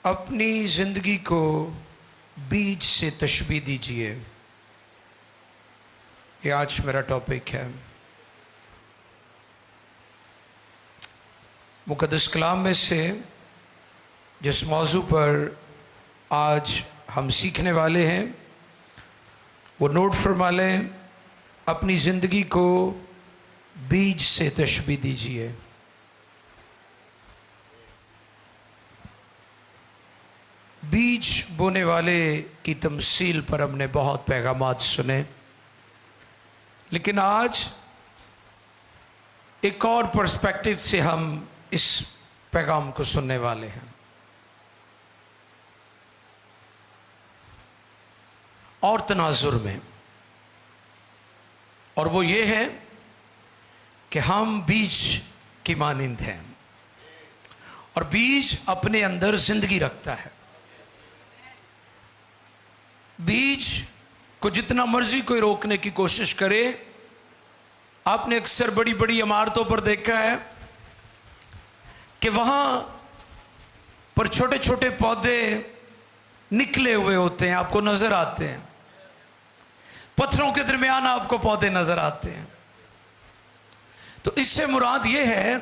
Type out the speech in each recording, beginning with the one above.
अपनी जिंदगी को बीज से तशबीह दीजिए। ये आज मेरा टॉपिक है। मुक़द्दस कलाम में से जिस मौजू पर आज हम सीखने वाले हैं वो नोट फरमा लें। अपनी ज़िंदगी को बीज से तशबीह दीजिए। बीज बोने वाले की तमसील पर हमने बहुत पैगामात सुने, लेकिन आज एक और पर्सपेक्टिव से हम इस पैगाम को सुनने वाले हैं। और तनाजुर में, और वो ये है कि हम बीज की मानिंद हैं और बीज अपने अंदर जिंदगी रखता है। बीज को जितना मर्जी कोई रोकने की कोशिश करे, आपने अक्सर बड़ी बड़ी इमारतों पर देखा है कि वहां पर छोटे छोटे पौधे निकले हुए होते हैं, आपको नजर आते हैं। पत्थरों के दरमियान आपको पौधे नजर आते हैं। तो इससे मुराद यह है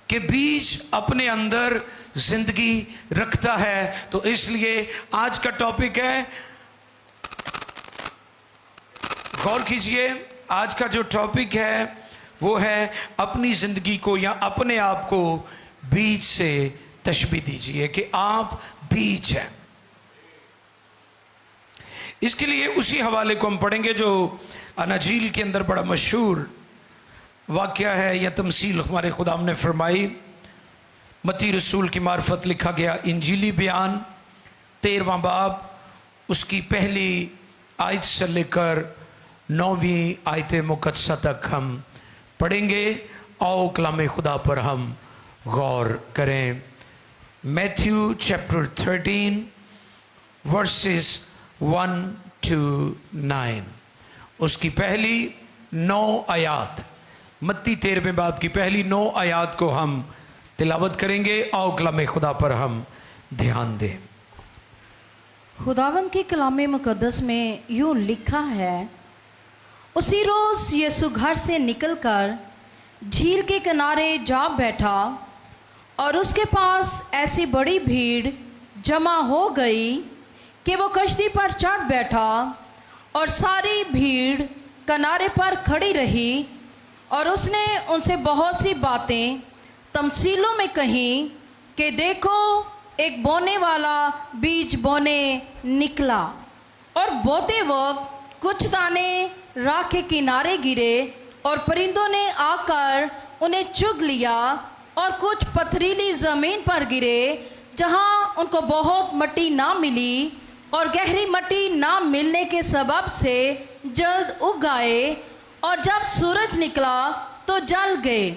कि बीज अपने अंदर जिंदगी रखता है। तो इसलिए आज का टॉपिक है, गौर कीजिए, आज का जो टॉपिक है वो है अपनी जिंदगी को या अपने आप को बीज से तशबीह दीजिए कि आप बीज हैं। इसके लिए उसी हवाले को हम पढ़ेंगे जो अनाजील के अंदर बड़ा मशहूर वाक़या है या तमसील हमारे खुदाम ने फरमाई। मत्ती रसूल की मार्फत लिखा गया इंजीली बयान 13वां बाब, उसकी पहली आयत से लेकर 9वीं आयत मुक़द्दसा तक हम पढ़ेंगे। आओ कलाम खुदा पर हम गौर करें। मैथ्यू चैप्टर 13 वर्सेस 1 to 9, उसकी पहली 9 आयात, मत्ती 13वें बाब की पहली 9 आयात को हम तिलावत करेंगे। आओ कलाम खुदा पर हम ध्यान दें। खुदावन के कलाम मुक़द्दस में यूँ लिखा है, उसी रोज़ यीशु घर से निकलकर झील के किनारे जा बैठा और उसके पास ऐसी बड़ी भीड़ जमा हो गई कि वो कश्ती पर चढ़ बैठा और सारी भीड़ किनारे पर खड़ी रही। और उसने उनसे बहुत सी बातें तमसीलों में कहीं कि देखो, एक बोने वाला बीज बोने निकला और बोते वक्त कुछ दाने राह के किनारे गिरे और परिंदों ने आकर उन्हें चुग लिया, और कुछ पथरीली ज़मीन पर गिरे जहाँ उनको बहुत मिट्टी ना मिली, और गहरी मिट्टी ना मिलने के सबब से जल्द उग आए, और जब सूरज निकला तो जल गए,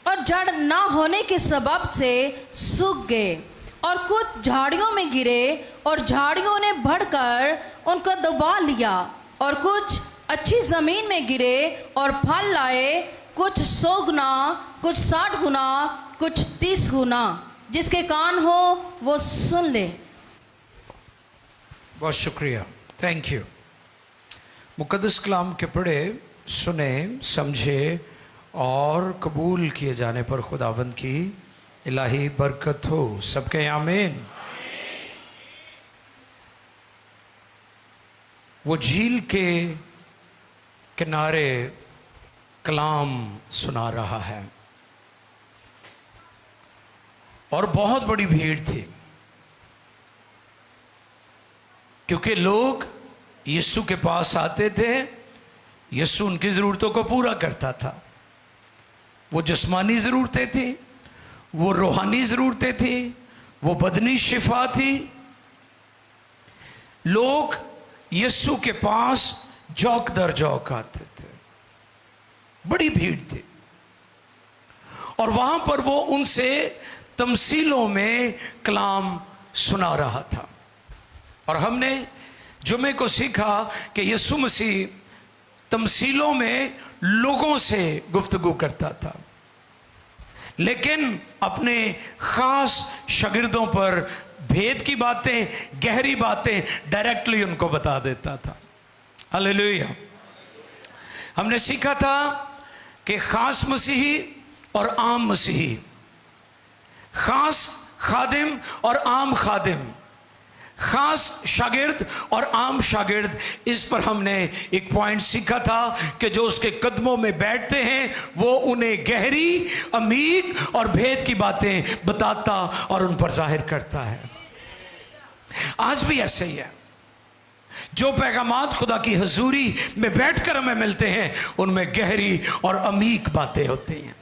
और जड़ ना होने के सबब से सूख गए। और कुछ झाड़ियों में गिरे और झाड़ियों ने बढ़कर उनको दबा लिया, और कुछ अच्छी ज़मीन में गिरे और फल लाए, कुछ 100 गुना, कुछ 60 गुना, कुछ 30 गुना। जिसके कान हो वो सुन ले। बहुत शुक्रिया, थैंक यू। मुक़द्दस कलाम के पढ़े, सुने, समझे और कबूल किए जाने पर खुदावंद की इलाही बरकत हो। सबके आमीन। वो झील के किनारे कलाम सुना रहा है और बहुत बड़ी भीड़ थी, क्योंकि लोग यीशु के पास आते थे। यीशु उनकी ज़रूरतों को पूरा करता था। वो जिस्मानी ज़रूरतें थी, वो रूहानी ज़रूरतें थी, वो बदनी शिफा थी। लोग यीशु के पास जौक दर जौक आते थे, बड़ी भीड़ थी। और वहां पर वो उनसे तमसीलों में कलाम सुना रहा था। और हमने जुमे को सीखा कि यीशु मसीह तमसीलों में लोगों से गुफ्तगू करता था, लेकिन अपने खास शागिर्दों पर भेद की बातें, गहरी बातें डायरेक्टली उनको बता देता था। हालेलुया। हमने सीखा था कि खास मसीही और आम मसीही, खास खादिम और आम खादिम, खास शागिर्द और आम शागिर्द, इस पर हमने एक पॉइंट सीखा था कि जो उसके कदमों में बैठते हैं वो उन्हें गहरी, अमीर और भेद की बातें बताता और उन पर जाहिर करता है। आज भी ऐसे ही है। जो पैगामात खुदा की हजूरी में बैठकर हमें मिलते हैं उनमें गहरी और अमीक बातें होती हैं।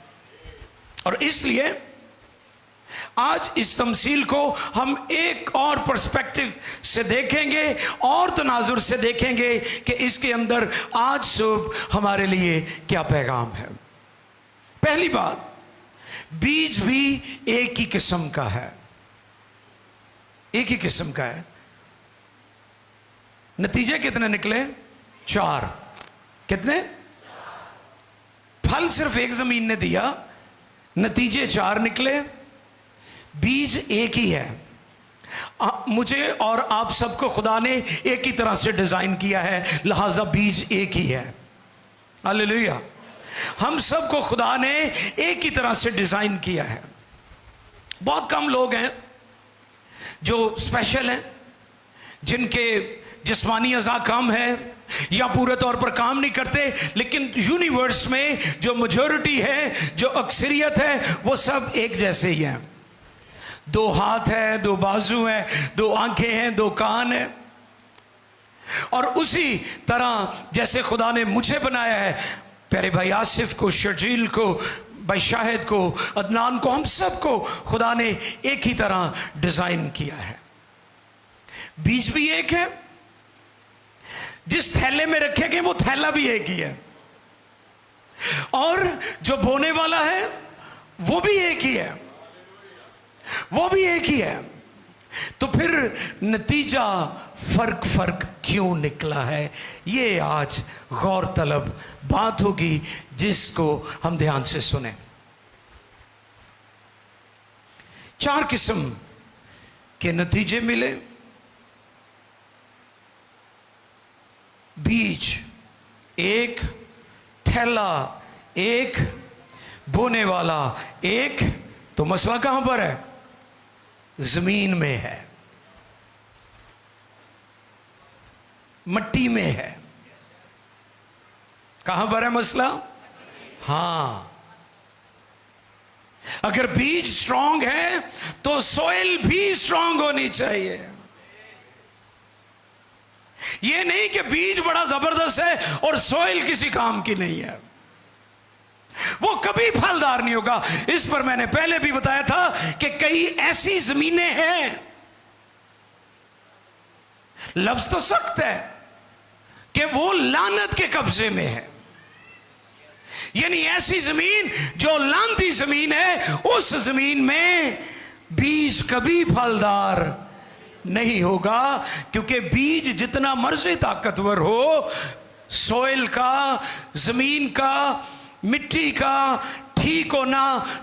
और इसलिए आज इस तमसील को हम एक और पर्सपेक्टिव से देखेंगे और तनाजुर से देखेंगे कि इसके अंदर आज सुबह हमारे लिए क्या पैगाम है। पहली बात, बीज भी एक ही किस्म का है, एक ही किस्म का है। नतीजे कितने निकले? 4। कितने? फल सिर्फ एक जमीन ने दिया, नतीजे 4 निकले। बीज एक ही है। मुझे और आप सबको खुदा ने एक ही तरह से डिजाइन किया है, लिहाजा बीज एक ही है। हालेलुया। हम सबको खुदा ने एक ही तरह से डिजाइन किया है। बहुत कम लोग हैं जो स्पेशल हैं, जिनके जिस्मानी अज़ा कम है या पूरे तौर पर काम नहीं करते, लेकिन यूनिवर्स में जो मेजॉरिटी है, जो अक्सरियत है, वो सब एक जैसे ही हैं। 2 हाथ है, 2 बाजू हैं, 2 आंखें हैं, 2 कान हैं। और उसी तरह जैसे खुदा ने मुझे बनाया है, प्यारे भाई आसिफ को, शर्जील को, भाई शाहिद को, अदनान को, हम सबको खुदा ने एक ही तरह डिजाइन किया है। बीज भी एक है, जिस थैले में रखेंगे वो थैला भी एक ही है, और जो बोने वाला है वो भी एक ही है, वो भी एक ही है। तो फिर नतीजा फर्क क्यों निकला है, ये आज गौर तलब बात होगी जिसको हम ध्यान से सुने। 4 किस्म के नतीजे मिले। बीज एक, थैला एक, बोने वाला एक। तो मसला कहां पर है? जमीन में है, मट्टी में है। कहां पर है मसला? हां, अगर बीज स्ट्रांग है तो सॉइल भी स्ट्रांग होनी चाहिए। यह नहीं कि बीज बड़ा जबरदस्त है और सॉइल किसी काम की नहीं है, वो कभी फलदार नहीं होगा। इस पर मैंने पहले भी बताया था कि कई ऐसी जमीनें हैं, लफ्ज तो सख्त है, कि वो लानत के कब्जे में है। यानी ऐसी जमीन जो लानती जमीन है, उस जमीन में बीज कभी फलदार नहीं होगा, क्योंकि बीज जितना मर्जी ताकतवर हो, सॉइल का, जमीन का, मिट्टी का ठीक होना,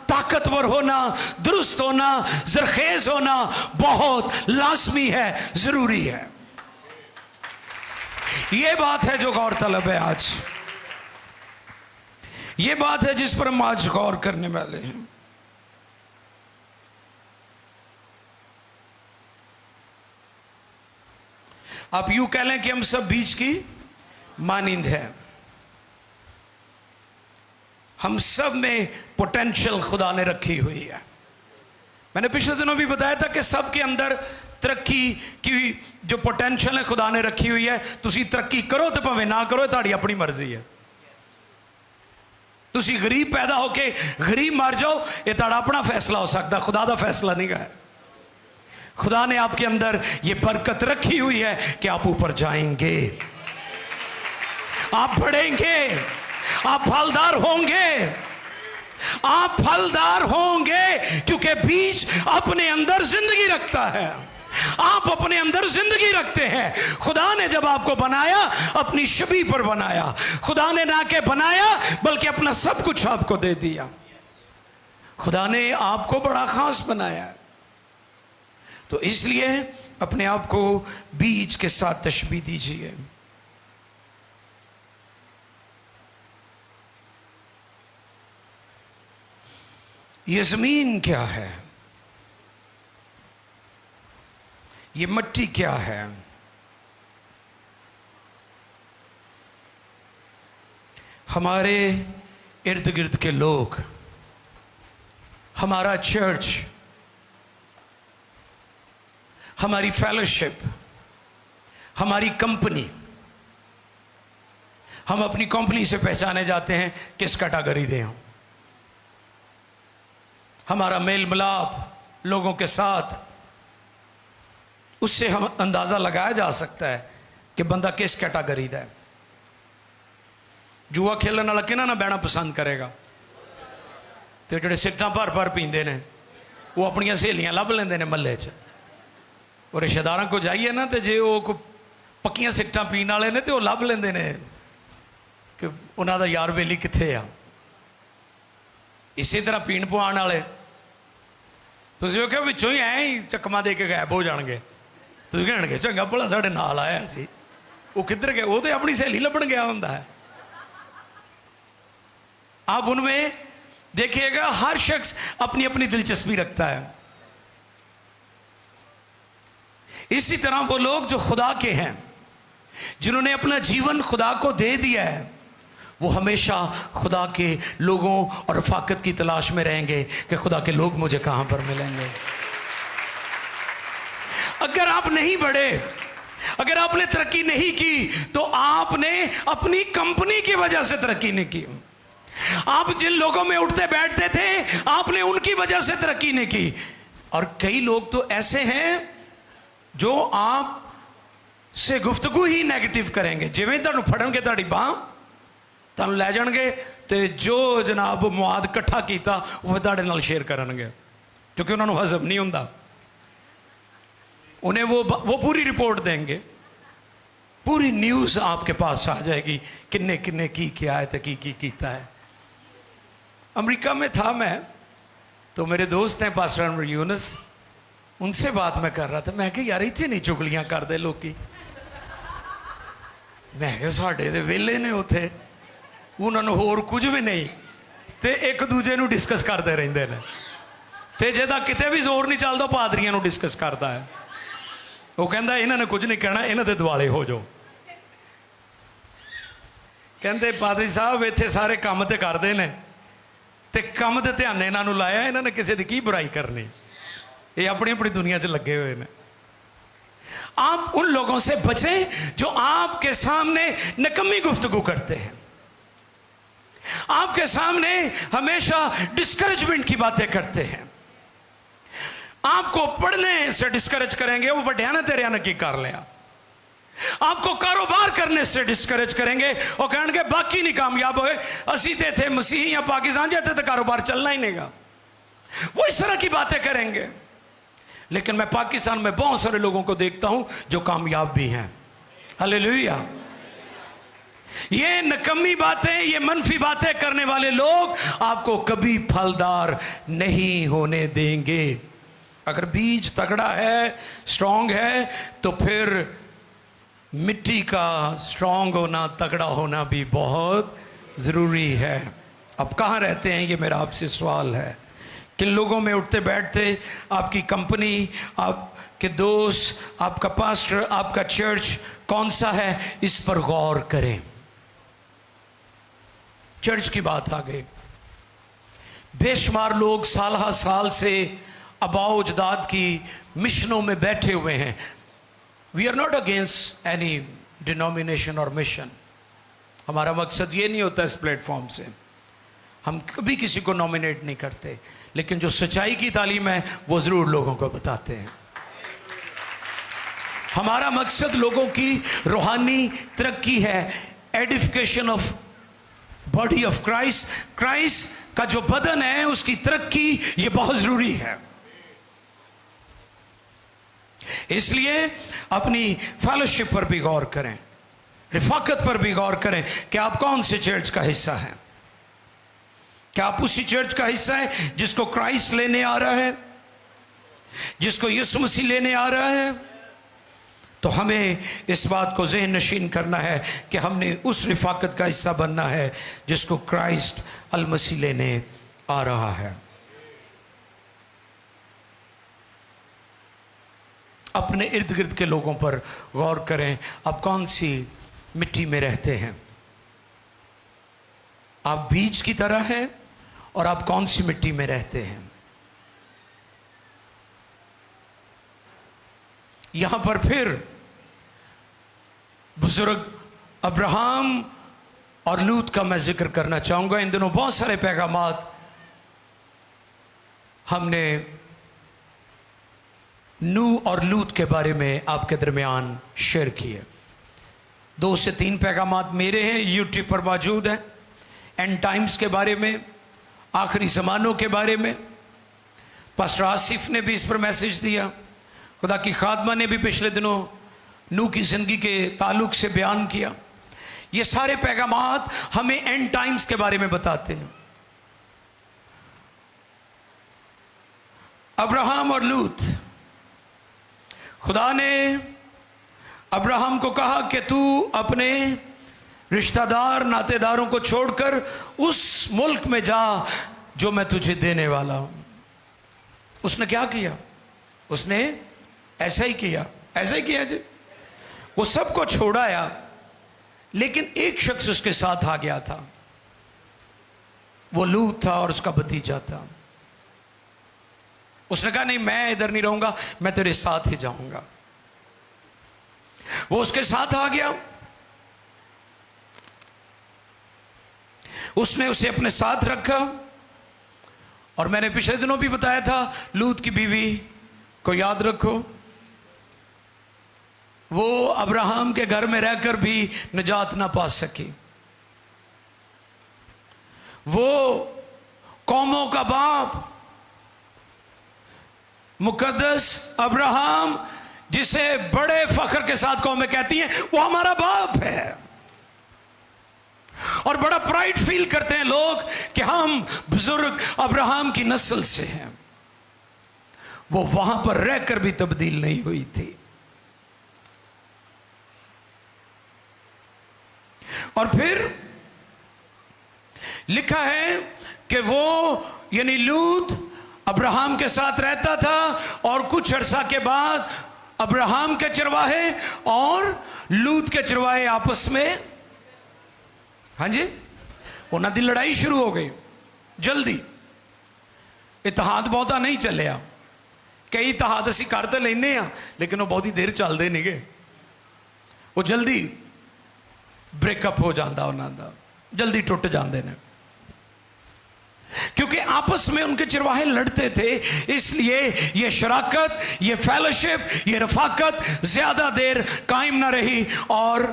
ताकतवर होना, दुरुस्त होना, जरखेज होना बहुत लाजमी है, जरूरी है। यह बात है जो गौर तलब है आज, यह बात है जिस पर हम आज गौर करने वाले हैं। आप यूं कह लें कि हम सब बीज की मानिंद हैं। हम सब में पोटेंशियल खुदा ने रखी हुई है। मैंने पिछले दिनों भी बताया था कि सब के अंदर तरक्की की जो पोटेंशियल है खुदा ने रखी हुई है। तुसी तरक्की करो तो भावें ना करो, ताड़ी अपनी मर्जी है। तुसी गरीब पैदा होके गरीब मर जाओ, ये ताड़ा अपना फैसला हो सकता, खुदा का फैसला नहीं है। खुदा ने आपके अंदर ये बरकत रखी हुई है कि आप ऊपर जाएंगे, आप बढ़ेंगे, आप फलदार होंगे, आप फलदार होंगे, क्योंकि बीज अपने अंदर जिंदगी रखता है। आप अपने अंदर जिंदगी रखते हैं। खुदा ने जब आपको बनाया अपनी शबी पर बनाया। खुदा ने ना के बनाया बल्कि अपना सब कुछ आपको दे दिया। खुदा ने आपको बड़ा खास बनाया है। तो इसलिए अपने आप को बीज के साथ तशबीह दीजिए। ये जमीन क्या है, ये मिट्टी क्या है? हमारे इर्द गिर्द के लोग, हमारा चर्च, हमारी फेलोशिप, हमारी कंपनी, हम अपनी कंपनी से पहचाने जाते हैं किस कैटेगरी दे हम। हमारा मेल मिलाप लोगों के साथ, उससे हम अंदाजा लगाया जा सकता है कि बंदा किस कैटेगरी का है। जुआ खेलने वाला किन्हां नाल बहना पसंद करेगा? तो जो सिगटा भर भर पींदे ने वो अपन सहेलियां लभ लेंदे ने महल्ले च। और रिश्तेदारों को जाइए ना, तो जे वो पक्कियां सिगटा पीने वाले ने तो वो लभ लेंदे ने कि उन्हों का यार बेली कित्थे आ। इसी तरह पीण पवाण वाले तुसीं वेखिया विचों ही ऐ ही चकमा दे के गायब हो जाएंगे। तुसीं कहणगे चंगा भला साडे नाल आया सी, वो किधर गया? वो तो अपनी सहेली लभण गया हुंदा है। आप उनमें देखिएगा हर शख्स अपनी अपनी दिलचस्पी रखता है। इसी तरह वो लोग जो खुदा के हैं, जिन्होंने अपना जीवन खुदा को दे दिया है, वो हमेशा खुदा के लोगों और रफाकत की तलाश में रहेंगे कि खुदा के लोग मुझे कहां पर मिलेंगे। अगर आप नहीं बढ़े, अगर आपने तरक्की नहीं की, तो आपने अपनी कंपनी की वजह से तरक्की नहीं की। आप जिन लोगों में उठते बैठते थे, आपने उनकी वजह से तरक्की नहीं की। और कई लोग तो ऐसे हैं जो आप से गुफ्तगू ही नेगेटिव करेंगे। जिवें तुहानूं फड़नगे तुहाडी बांह, तुहानूं लै जाणगे ते जो जनाब मुआद इकट्ठा कीता वो तुहाडे नाल शेयर करनगे, क्योंकि उन्होंने हजम नहीं हुंदा। उन्हें वो पूरी रिपोर्ट देंगे, पूरी न्यूज़ आपके पास आ जाएगी, किन्ने किन्ने की किया है तो की कीता है। अमेरिका में था मैं, तो मेरे दोस्त हैं पास्टर अनवर यूनुस, उनसे बात मैं कर रहा था। मैं कहा यार इतने नहीं चुगलियां करते लोग। मैं कहा साढ़े तो वेले ने उत्थे, उन्होंने होर कुछ भी नहीं, तो एक दूजे को डिस्कस करते रहते हैं। तो जिदा कितने भी जोर नहीं चलता, पादरियों को डिस्कस करता है। वो कहता इन्होंने कुछ नहीं कहना, इन्हों के दुआले हो जाओ। कहते पादरी साहब इतने सारे काम तो करते हैं, तो काम तो ध्यान इन्हों लाया, इन्होंने किसी की की बुराई करनी, ये अपनी अपनी दुनिया च लगे हुए हैं। आप उन लोगों से बचें जो आपके सामने निकम्मी गुफ्तगू करते हैं, आपके सामने हमेशा डिस्करेजमेंट की बातें करते हैं। आपको पढ़ने से डिस्करेज करेंगे, वो बड़िया ने तेरिया ने की कर लिया। आपको कारोबार करने से डिस्करेज करेंगे और कहेंगे बाकी नहीं कामयाब हुए, असी तो थे मसीही या पाकिस्तान जाते तो कारोबार चलना ही नहीं। वो इस तरह की बातें करेंगे। लेकिन मैं पाकिस्तान में बहुत सारे लोगों को देखता हूं जो कामयाब भी हैं। हालेलुया। ये नकम्मी बातें, ये मनफी बातें करने वाले लोग आपको कभी फलदार नहीं होने देंगे। अगर बीज तगड़ा है, स्ट्रांग है, तो फिर मिट्टी का स्ट्रांग होना, तगड़ा होना भी बहुत ज़रूरी है। अब कहाँ रहते हैं, ये मेरा आपसे सवाल है। किन लोगों में उठते बैठते आपकी कंपनी, आपके दोस्त, आपका पास्टर, आपका चर्च कौन सा है, इस पर गौर करें। चर्च की बात आ गई। बेशुमार लोग साल हर साल से अबाओ अजदाद की मिशनों में बैठे हुए हैं। We are not against any denomination और मिशन। हमारा मकसद ये नहीं होता इस प्लेटफॉर्म से, हम कभी किसी को नॉमिनेट नहीं करते, लेकिन जो सच्चाई की तालीम है वो ज़रूर लोगों को बताते हैं। हमारा मकसद लोगों की रूहानी तरक्की है, edification of body of Christ. Christ का जो बदन है उसकी तरक्की, ये बहुत ज़रूरी है। इसलिए अपनी फेलोशिप पर भी गौर करें, रिफाकत पर भी गौर करें कि आप कौन से चर्च का हिस्सा हैं। क्या आप उसी चर्च का हिस्सा है जिसको क्राइस्ट लेने आ रहा है, जिसको यीशु मसीह लेने आ रहा है? तो हमें इस बात को ज़हन नशीन करना है कि हमने उस रिफाकत का हिस्सा बनना है जिसको क्राइस्ट अल मसीह लेने आ रहा है। अपने इर्द गिर्द के लोगों पर गौर करें, आप कौन सी मिट्टी में रहते हैं? आप बीज की तरह हैं और आप कौन सी मिट्टी में रहते हैं? यहां पर फिर बुजुर्ग अब्राहम और लूत का मैं जिक्र करना चाहूंगा। इन दिनों बहुत सारे पैगामात हमने नू और लूत के बारे में आपके दरमियान शेयर किए। 2 से 3 पैगामात मेरे हैं, यूट्यूब पर मौजूद हैं। एंड टाइम्स के बारे में, आखिरी ज़मानों के बारे में पास्टर आसिफ ने भी इस पर मैसेज दिया। खुदा की खादमा ने भी पिछले दिनों नू की ज़िंदगी के ताल्लुक से बयान किया। ये सारे पैगामात हमें एंड टाइम्स के बारे में बताते हैं। अब्राहम और लूत, खुदा ने अब्राहम को कहा कि तू अपने रिश्तेदार नातेदारों को छोड़कर उस मुल्क में जा जो मैं तुझे देने वाला हूं। उसने क्या किया? उसने ऐसा ही किया जी। वो सबको छोड़ाया, लेकिन एक शख्स उसके साथ आ गया था। वो लूत था और उसका भतीजा था। उसने कहा नहीं, मैं इधर नहीं रहूंगा, मैं तेरे साथ ही जाऊंगा। वो उसके साथ आ गया। उसने उसे अपने साथ रखा। और मैंने पिछले दिनों भी बताया था, लूत की बीवी को याद रखो, वो अब्राहम के घर में रहकर भी निजात ना पा सकी। वो कौमों का बाप मुकद्दस अब्राहम, जिसे बड़े फख्र के साथ कौमें कहती हैं, वो हमारा बाप है। और बड़ा प्राइड फील करते हैं लोग कि हम बुजुर्ग अब्राहम की नस्ल से हैं। वो वहां पर रहकर भी तब्दील नहीं हुई थी। और फिर लिखा है कि वो यानी लूत अब्राहम के साथ रहता था, और कुछ अरसा के बाद अब्राहम के चरवाहे और लूत के चरवाहे आपस में, हाँ जी, उन्होंने दी लड़ाई शुरू हो गई। जल्दी इतिहाद बहुता नहीं चलिया। कई इतिहाद असी कर तो लेने आ, लेकिन वो बहुत ही देर चलते नहीं गए। वो जल्दी ब्रेकअप हो जाता, उन्होंने जल्दी टुट जाते हैं, क्योंकि आपस में उनके चरवाहे लड़ते थे। इसलिए ये शराकत, ये फेलोशिप, ये रफाकत ज्यादा देर कायम ना रही। और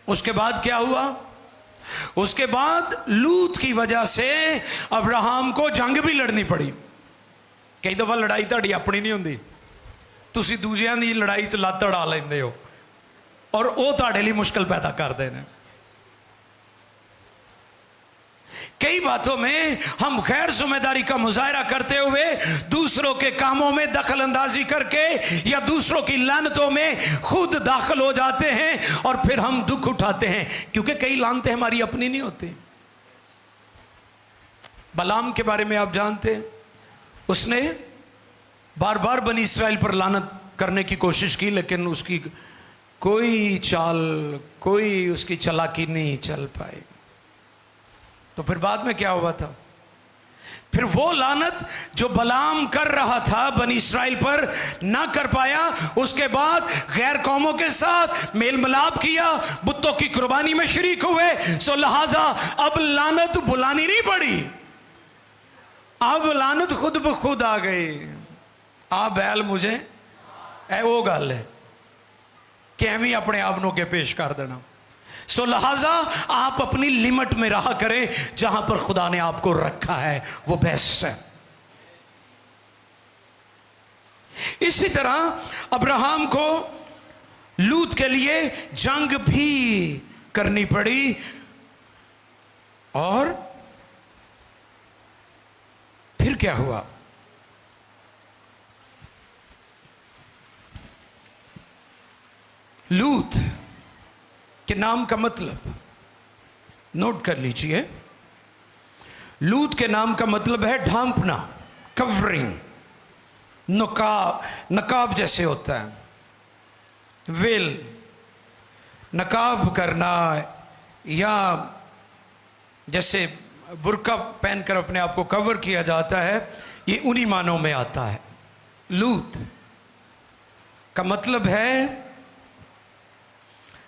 उसके बाद क्या हुआ? उसके बाद लूत की वजह से अब्राहम को जंग भी लड़नी पड़ी। कई दफा लड़ाई ਤੁਹਾਡੀ अपनी नहीं होंगी, ਤੁਸੀਂ ਦੂਜਿਆਂ ਦੀ लड़ाई च ਲੱਤ ਅੜਾ ਲੈਂਦੇ ਹੋ, और वो ਤੁਹਾਡੇ ਲਈ मुश्किल पैदा करते हैं। कई बातों में हम गैर जिम्मेदारी का मुजाहरा करते हुए दूसरों के कामों में दखल अंदाजी करके या दूसरों की लानतों में खुद दाखिल हो जाते हैं, और फिर हम दुख उठाते हैं, क्योंकि कई लानतें हमारी अपनी नहीं होती। बलाम के बारे में आप जानते हैं, उसने बार बार बनी इस्राएल पर लानत करने की कोशिश की, लेकिन उसकी कोई चाल, कोई उसकी चालाकी नहीं चल पाई। तो फिर बाद में क्या हुआ था? फिर वो लानत जो बलाम कर रहा था बनी इस्राएल पर ना कर पाया। उसके बाद गैर कौमों के साथ मेल मिलाप किया, बुतों की कुर्बानी में शरीक हुए। सो लिहाजा अब लानत बुलानी नहीं पड़ी, अब लानत खुद ब खुद आ गई। आ बैल मुझे ए वो गल है कि एवं अपने आप को पेश कर देना। सो लिहाजा आप अपनी लिमिट में रहा करें, जहां पर खुदा ने आपको रखा है वो बेस्ट है। इसी तरह अब्राहम को लूत के लिए जंग भी करनी पड़ी, और क्या हुआ? लूत के नाम का मतलब नोट कर लीजिए। लूत के नाम का मतलब है ढांपना, कवरिंग, नकाब, नकाब जैसे होता है, वेल, नकाब करना, या जैसे बुर्का पहनकर अपने आप को कवर किया जाता है, ये उन्हीं मानों में आता है। लूत का मतलब है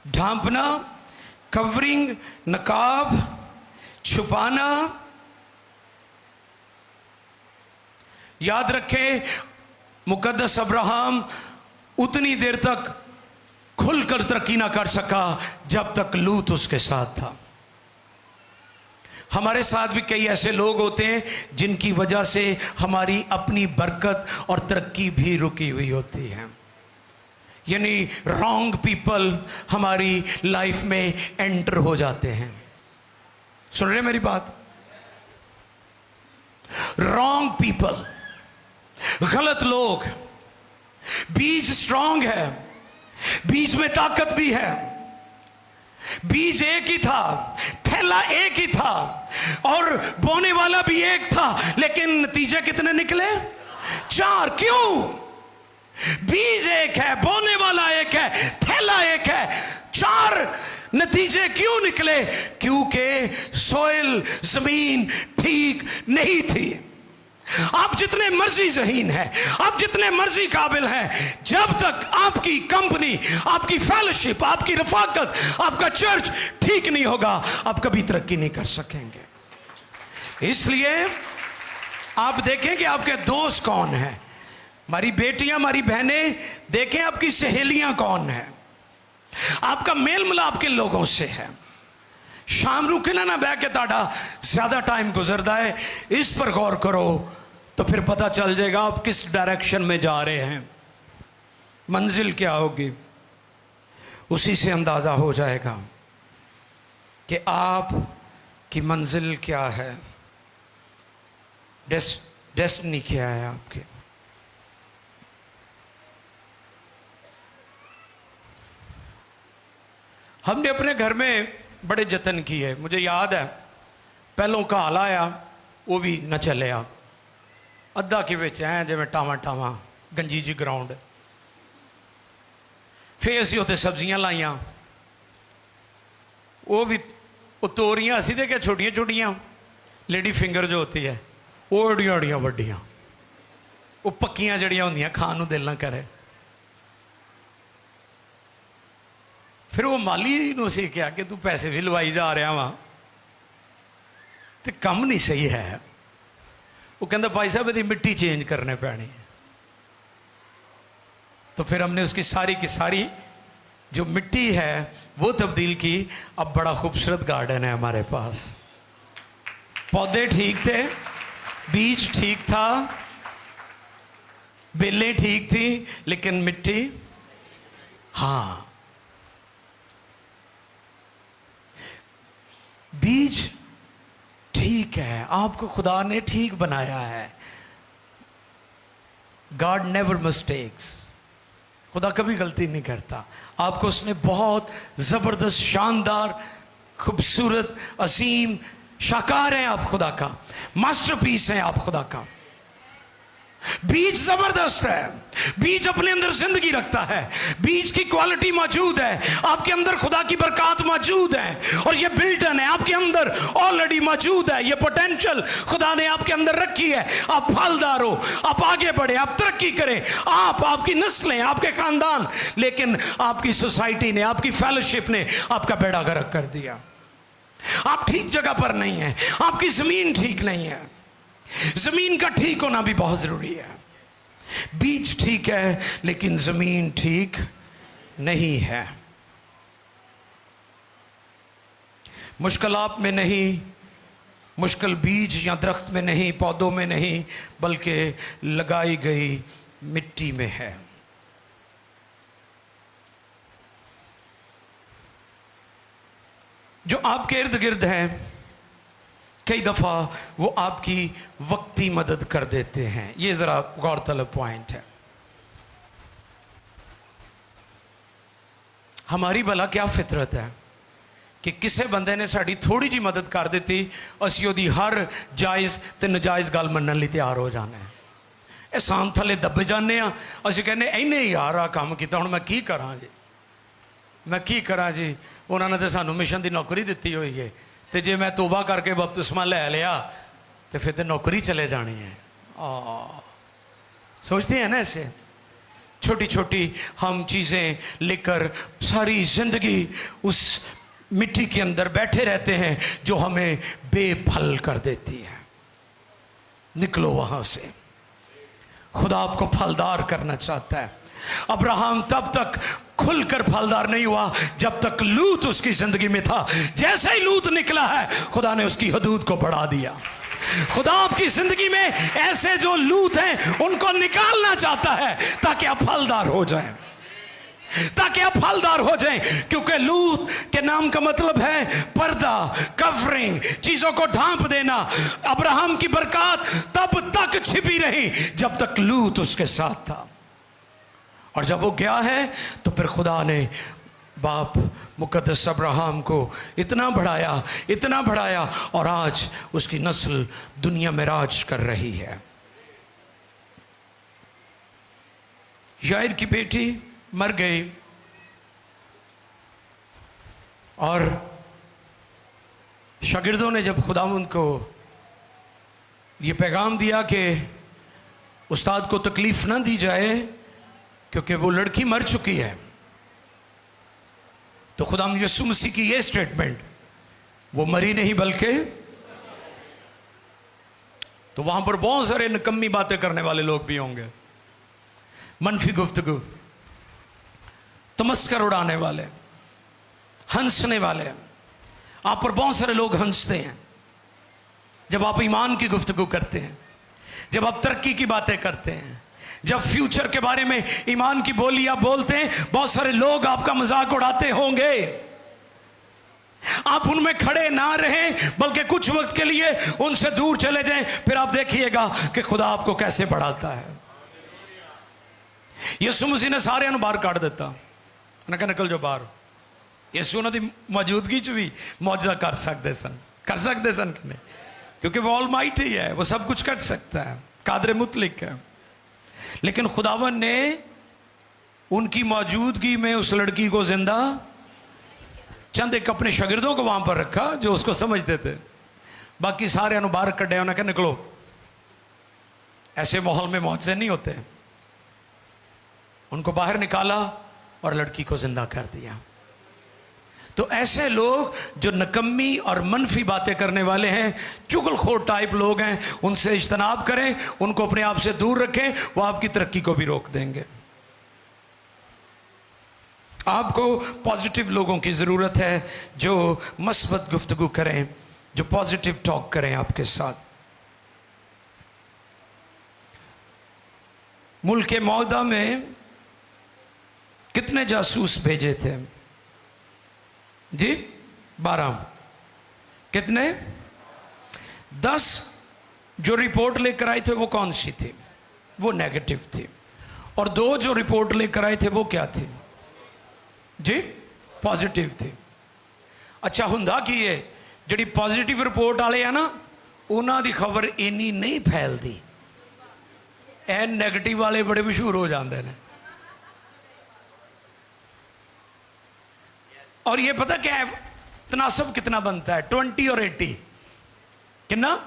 ढांपना, कवरिंग, नकाब, छुपाना। याद रखें, मुकद्दस अब्राहम उतनी देर तक खुलकर तरक्की ना कर सका जब तक लूत उसके साथ था। हमारे साथ भी कई ऐसे लोग होते हैं जिनकी वजह से हमारी अपनी बरकत और तरक्की भी रुकी हुई होती है। यानी रॉन्ग पीपल हमारी लाइफ में एंटर हो जाते हैं। सुन रहे मेरी बात? रॉन्ग पीपल, गलत लोग। बीज स्ट्रांग है, बीज में ताकत भी है, बीज एक ही था, थैला एक ही था और बोने वाला भी एक था, लेकिन नतीजे कितने निकले? 4। क्यों? बीज एक है, बोने वाला एक है, थैला एक है, 4 नतीजे क्यों निकले? क्योंकि सोइल, जमीन ठीक नहीं थी। आप जितने मर्जी ज़हीन हैं, आप जितने मर्जी काबिल हैं, जब तक आपकी कंपनी, आपकी फेलोशिप, आपकी रफाकत, आपका चर्च ठीक नहीं होगा, आप कभी तरक्की नहीं कर सकेंगे। इसलिए आप देखें कि आपके दोस्त कौन हैं, हमारी बेटियां, हमारी बहनें, देखें आपकी सहेलियां कौन हैं, आपका मेल मिलाप किन लोगों से है। शाम ਨੂੰ ਕਿਨਾਂ ना बह के ਤੁਹਾਡਾ ज़्यादा टाइम गुजरता है, इस पर गौर करो तो फिर पता चल जाएगा आप किस डायरेक्शन में जा रहे हैं, मंजिल क्या होगी, उसी से अंदाज़ा हो जाएगा कि आप की मंजिल क्या है, डेस्टिनी क्या है आपके। हमने अपने घर में बड़े जतन किए। मुझे याद है पहलों घाल आया वो भी न चलिया, अद्धा कि है जिमें टावा टावा गंजी जी ग्राउंड। फिर असी उत्ते सब्जियां लाइया, वो भी तोरियां असी तो क्या छोटियां छोटियां लेडी फिंगर जो होती है, वो अड़ियां अड़ियां वड्डियां, वो पक्कियां जड़ियां होंदियां खाण नूं दिल ना करे। फिर वो माली नूं सी कहा कि तू पैसे भी लवाई जा रहा वहाँ तो कम नहीं सही है। वो कहता भाई साहब यदि मिट्टी चेंज करने पैनी है। तो फिर हमने उसकी सारी की सारी जो मिट्टी है वो तब्दील की। अब बड़ा खूबसूरत गार्डन है हमारे पास, पौधे ठीक थे, बीज ठीक था, बेलें ठीक थी, लेकिन मिट्टी, हाँ, बीज ठीक है, आपको खुदा ने ठीक बनाया है। गॉड नेवर मिस्टेक्स, खुदा कभी गलती नहीं करता। आपको उसने बहुत ज़बरदस्त, शानदार, खूबसूरत, असीम, शाकार हैं आप खुदा का, मास्टरपीस हैं आप खुदा का। बीज जबरदस्त है, बीज अपने अंदर जिंदगी रखता है, बीज की क्वालिटी मौजूद है, आपके अंदर खुदा की बरकत मौजूद है और ये बिल्टन है आपके अंदर ऑलरेडी मौजूद है। ये पोटेंशियल खुदा ने आपके अंदर रखी है। आप फलदार हो, आप आगे बढ़े, आप तरक्की करें, आप, आपकी नस्लें, आपके खानदान। लेकिन आपकी सोसाइटी ने, आपकी फेलोशिप ने आपका बेड़ा गर्क कर दिया। आप ठीक जगह पर नहीं है, आपकी जमीन ठीक नहीं है। जमीन का ठीक होना भी बहुत जरूरी है। बीज ठीक है लेकिन जमीन ठीक नहीं है। मुश्किल आप में नहीं, मुश्किल बीज या दरख्त में नहीं, पौधों में नहीं, बल्कि लगाई गई मिट्टी में है। जो आपके इर्द गिर्द हैं, कई दफ़ा वो आपकी वक्ती मदद कर देते हैं। ये ज़रा गौरतलब पॉइंट है। हमारी भला क्या फितरत है कि किसी बंदे ने साड़ी थोड़ी जी मदद कर दी, असी उहदी हर जायज़ ते नजायज़ गल मनण लई तैयार हो जाना है। एहसान थले दब जाने, असी कहने इन्हें यार आ काम किया, हुण मैं की करा जी, मैं की करा जी, उन्होंने तो सानू मिशन की नौकरी दी हुई है, तो जे मैं तोबा करके बपतिस्मा लै लिया तो फिर तो नौकरी चले जानी है। सोचते हैं ना ऐसे। छोटी छोटी हम चीज़ें लेकर सारी ज़िंदगी उस मिट्टी के अंदर बैठे रहते हैं जो हमें बेफल कर देती है। निकलो वहाँ से। खुदा आपको फलदार करना चाहता है। अब्राहम तब तक खुलकर फलदार नहीं हुआ जब तक लूत उसकी जिंदगी में था। जैसे ही लूत निकला है, खुदा ने उसकी हदूद को बढ़ा दिया। खुदा आपकी जिंदगी में ऐसे जो लूत हैं उनको निकालना चाहता है ताकि आप फलदार हो जाएं, ताकि आप फलदार हो जाएं। क्योंकि लूत के नाम का मतलब है पर्दा, कवरिंग, चीजों को ढांप देना। अब्राहम की बरकत तब तक छिपी रही जब तक लूत उसके साथ था, और जब वो गया है तो फिर खुदा ने बाप मुकद्दस अब्राहम को इतना बढ़ाया, इतना बढ़ाया, और आज उसकी नस्ल दुनिया में राज कर रही है। याईर की बेटी मर गई और शागिर्दों ने जब खुदावंद को ये पैगाम दिया कि उस्ताद को तकलीफ ना दी जाए क्योंकि वो लड़की मर चुकी है, तो खुदावंद यीशु मसीह की ये स्टेटमेंट, वो मरी नहीं बल्कि, तो वहां पर बहुत सारे निकम्मी बातें करने वाले लोग भी होंगे, मनफी गुफ्तगू, तमस्कर उड़ाने वाले, हंसने वाले। आप पर बहुत सारे लोग हंसते हैं जब आप ईमान की गुफ्तगू करते हैं, जब आप तरक्की की बातें करते हैं, जब फ्यूचर के बारे में ईमान की बोली आप बोलते हैं। बहुत सारे लोग आपका मजाक उड़ाते होंगे। आप उनमें खड़े ना रहें बल्कि कुछ वक्त के लिए उनसे दूर चले जाएं, फिर आप देखिएगा कि खुदा आपको कैसे बढ़ाता है। यीशु मसीह ने सारे बाहर काट देता, उन्हें कहा निकल जाओ बाहर। यीशु उन्होंने मौजूदगी च भी मौजा कर सकते सन कि नहीं, क्योंकि वो ऑलमाइटी है, वो सब कुछ कर सकता है, कादर मुतलिक है। लेकिन खुदावन ने उनकी मौजूदगी में उस लड़की को जिंदा, चंद एक अपने शागिर्दों को वहां पर रखा जो उसको समझते थे, बाकी सारे बाहर कड्डे, उन्हें कहा निकलो। ऐसे माहौल में मौजे नहीं होते। उनको बाहर निकाला और लड़की को जिंदा कर दिया। तो ऐसे लोग जो नकम्मी और मनफी बातें करने वाले हैं, चुगलखोर टाइप लोग हैं, उनसे इज्तनाब करें, उनको अपने आप से दूर रखें, वो आपकी तरक्की को भी रोक देंगे। आपको पॉजिटिव लोगों की ज़रूरत है जो मस्बत गुफ्तगू करें, जो पॉजिटिव टॉक करें आपके साथ। मुल्क मौदा में कितने जासूस भेजे थे जी? 12। कितने? 10 जो रिपोर्ट लेकर आए थे वो कौन सी थी? वो नेगेटिव थी। और 2 जो रिपोर्ट लेकर आए थे वो क्या थी जी? पॉजिटिव थी। अच्छा हुंदा की है जिहड़ी पॉजिटिव रिपोर्ट वाले है ना, उन्हां दी खबर इन्नी नहीं फैलती, ए नेगेटिव वाले बड़े मशहूर हो जाते हैं। और ये पता क्या है तनासब कितना बनता है? 20 और 80 कितना?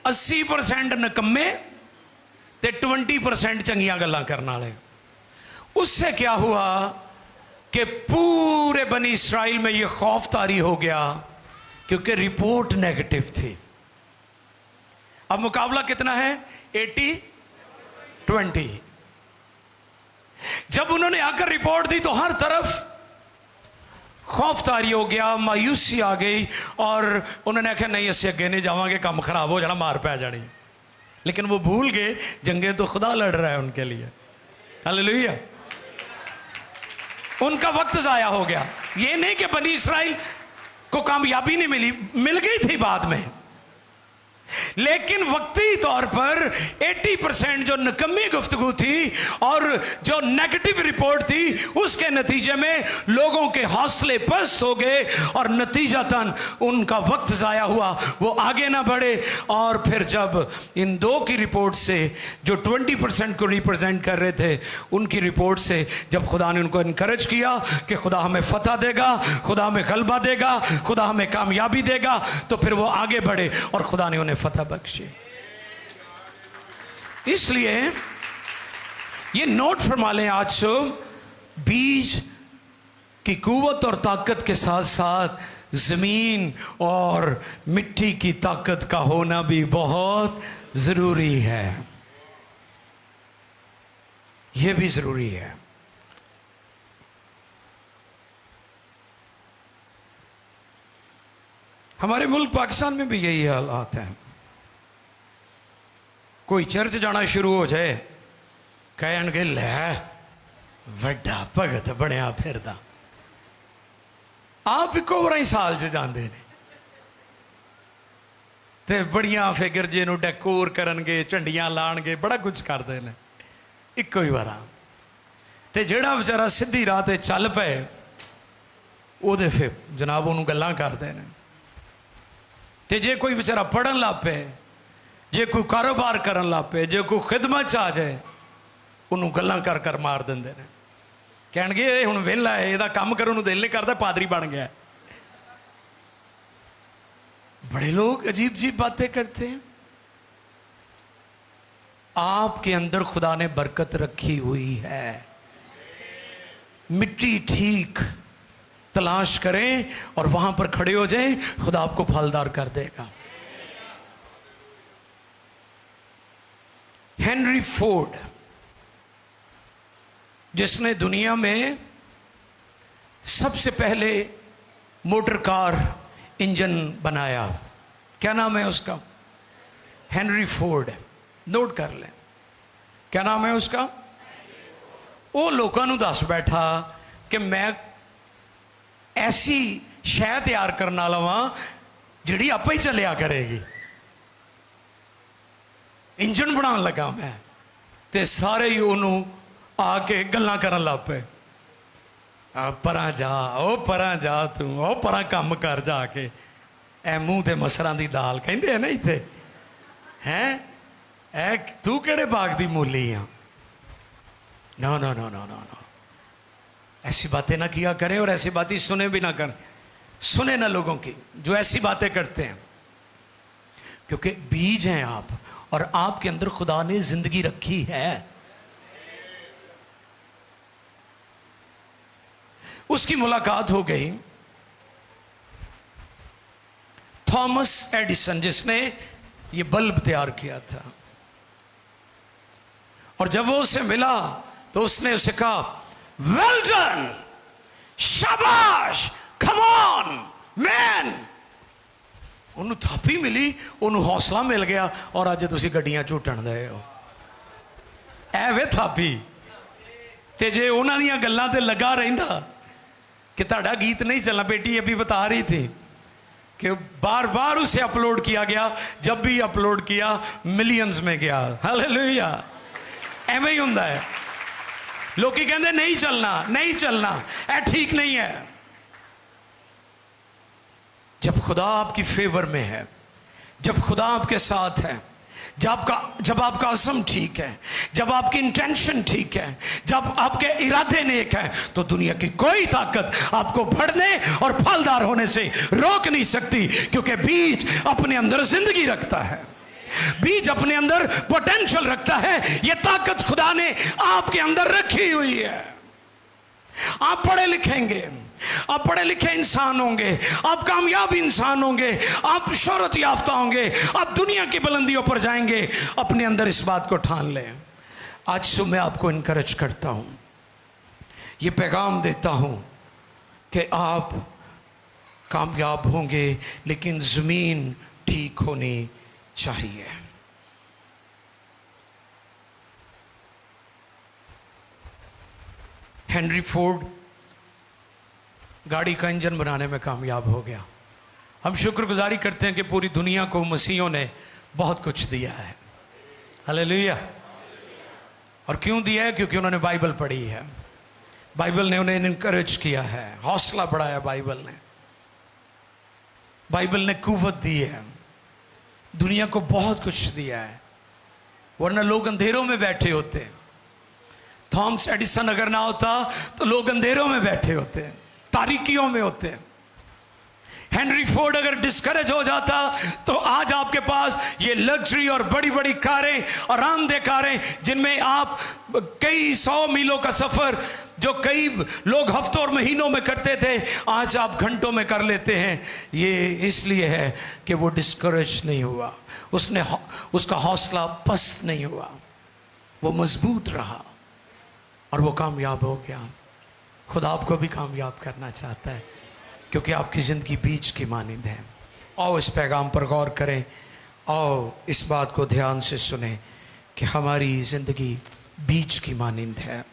80% नकम्मे ते 20% चंगियां गल्लां करने वाले। उससे क्या हुआ कि पूरे बनी इस्राइल में ये खौफ तारी हो गया क्योंकि रिपोर्ट नेगेटिव थी। अब मुकाबला कितना है? 80-20। जब उन्होंने आकर रिपोर्ट दी तो हर तरफ खौफ तारी हो गया, मायूसी आ गई, और उन्होंने आखिया नहीं असं अगे नहीं जावांगे, काम खराब हो जाना, मार पै जानी। लेकिन वो भूल गए जंगे तो खुदा लड़ रहा है उनके लिए। हालेलुया। उनका वक्त जाया हो गया। ये नहीं कि बनी इस्राइल को कामयाबी नहीं मिली, मिल गई थी बाद में, लेकिन वक्ती तौर पर 80% जो निकम्मी गुफ्तगू थी और जो नेगेटिव रिपोर्ट थी, उसके नतीजे में लोगों के हौसले पस्त हो गए और नतीजतन उनका वक्त ज़ाया हुआ, वो आगे ना बढ़े। और फिर जब इन दो की रिपोर्ट से, जो 20% को रिप्रेजेंट कर रहे थे, उनकी रिपोर्ट से जब खुदा ने उनको इनकरेज किया कि खुदा हमें फतह देगा, खुदा हमें गलबा देगा, खुदा हमें कामयाबी देगा, तो फिर वो आगे बढ़े और खुदा ने उन्हें फतह बख्शी। इसलिए ये नोट फरमा लें आज से, बीज की कुव्वत और ताकत के साथ साथ ज़मीन और मिट्टी की ताकत का होना भी बहुत ज़रूरी है। यह भी ज़रूरी है। हमारे मुल्क पाकिस्तान में भी यही हालात हैं। कोई चर्च जाना शुरू हो जाए, कहणगे लै वड्डा भगत बनया फिरदा। आप इको बार साल च जाते ने ते बड़िया फिगर जे नूं डेकोर करनगे, झंडियां लाणगे, बड़ा कुछ करते हैं इको ही बार। ते जेड़ा बेचारा सीधी राह ते चल पे, ओदे फिर जनाब उन्होंने गल्लां करते हैं। ते जे कोई बेचारा पढ़न लग पे, जे कोई कारोबार करन लग पे, जे कोई खिदमत च आ जाए, उन्होंने गल्लां कर कर मार देंगे ने। कहणगे हुण वेला है, इहदा काम करन नूं दिल नहीं करता, पादरी बन गया। बड़े लोग अजीब अजीब बातें करते हैं। आपके अंदर खुदा ने बरकत रखी हुई है। मिट्टी ठीक तलाश करें और वहां पर खड़े हो जाएं, खुदा आपको फलदार कर देगा। हेनरी फोर्ड, जिसने दुनिया में सबसे पहले मोटर कार इंजन बनाया, क्या नाम है उसका? Henry Ford. नोट कर लें, क्या नाम है उसका? वो लोगों को दस बैठा कि मैं ऐसी शै तैयार करने वाला वां जिहड़ी आपे ही चलिया करेगी। इंजन बनाने लगा मैं, ते सारे ही उन्होंने आके गल्लां करन लग पे, परां जा, ओ परां जा, तू ओ परां कम कर जाके, ए मूँह ते मसरां दी दाल कहंदे है ना इत्थे, हैं ए तू केड़े बाग दी मूली आ। No no no no no no, ऐसी बातें ना किया करें और ऐसी बातें सुने भी ना करें। सुने ना लोगों की जो ऐसी बातें करते हैं, क्योंकि बीज हैं आप, और आपके अंदर खुदा ने जिंदगी रखी है। उसकी मुलाकात हो गई थॉमस एडिसन, जिसने ये बल्ब तैयार किया था। और जब वो उसे मिला तो उसने उसे कहा, वेल डन, शाबाश, कम ऑन मैन। उन्होंने थापी मिली, उन्होंने हौसला मिल गया, और अज तुसी गड्डियां झूटन दे हो। ऐ वे थापी, ते जे उन्हां दीयां गल्लां ते लगा रहिंदा कि ताड़ा गीत नहीं चलना। बेटी अभी बता रही थी कि बार बार उसे अपलोड किया गया, जब भी अपलोड किया मिलियंस में गया। हालेलुया। एवं ही हुंदा है। लोग कहते नहीं चलना, नहीं चलना, ऐ ठीक नहीं है। जब खुदा आपकी फेवर में है, जब खुदा आपके साथ है, जब आपका अज़म ठीक है, जब आपकी इंटेंशन ठीक है, जब आपके इरादे नेक हैं, तो दुनिया की कोई ताकत आपको बढ़ने और फलदार होने से रोक नहीं सकती, क्योंकि बीज अपने अंदर जिंदगी रखता है, बीज अपने अंदर पोटेंशियल रखता है। यह ताकत खुदा ने आपके अंदर रखी हुई है। आप पढ़े लिखेंगे, आप पढ़े लिखे इंसान होंगे, आप कामयाब इंसान होंगे, आप शोहरत याफ्ता होंगे, आप दुनिया की बुलंदियों पर जाएंगे। अपने अंदर इस बात को ठान लें। आज सुबह मैं आपको इनकरेज करता हूं, ये पैगाम देता हूं कि आप कामयाब होंगे, लेकिन ज़मीन ठीक होनी चाहिए। हेनरी फोर्ड गाड़ी का इंजन बनाने में कामयाब हो गया। हम शुक्रगुजारी करते हैं कि पूरी दुनिया को मसीहों ने बहुत कुछ दिया है। हालेलुया। और क्यों दिया है? क्योंकि उन्होंने बाइबल पढ़ी है। बाइबल ने उन्हें इनकरेज किया है, हौसला बढ़ाया बाइबल ने कुव्वत दी है, दुनिया को बहुत कुछ दिया है। वरना लोग अंधेरों में बैठे होते। थॉमस एडिसन अगर ना होता तो लोग अंधेरों में बैठे होते, तारीकियों में होते। हेनरी फोर्ड अगर डिस्करेज हो जाता तो आज आपके पास ये लग्जरी और बड़ी बड़ी कारें, आरामदेह कारें, जिनमें आप कई 100 मीलों का सफर जो कई लोग हफ्तों और महीनों में करते थे, आज आप घंटों में कर लेते हैं। ये इसलिए है कि वो डिस्करेज नहीं हुआ, उसका हौसला पस्त नहीं हुआ, वो मजबूत रहा और वो कामयाब हो गया। खुदा आपको भी कामयाब करना चाहता है, क्योंकि आपकी ज़िंदगी बीज की मानिंद है। आओ इस पैगाम पर गौर करें, आओ इस बात को ध्यान से सुने कि हमारी ज़िंदगी बीज की मानिंद है।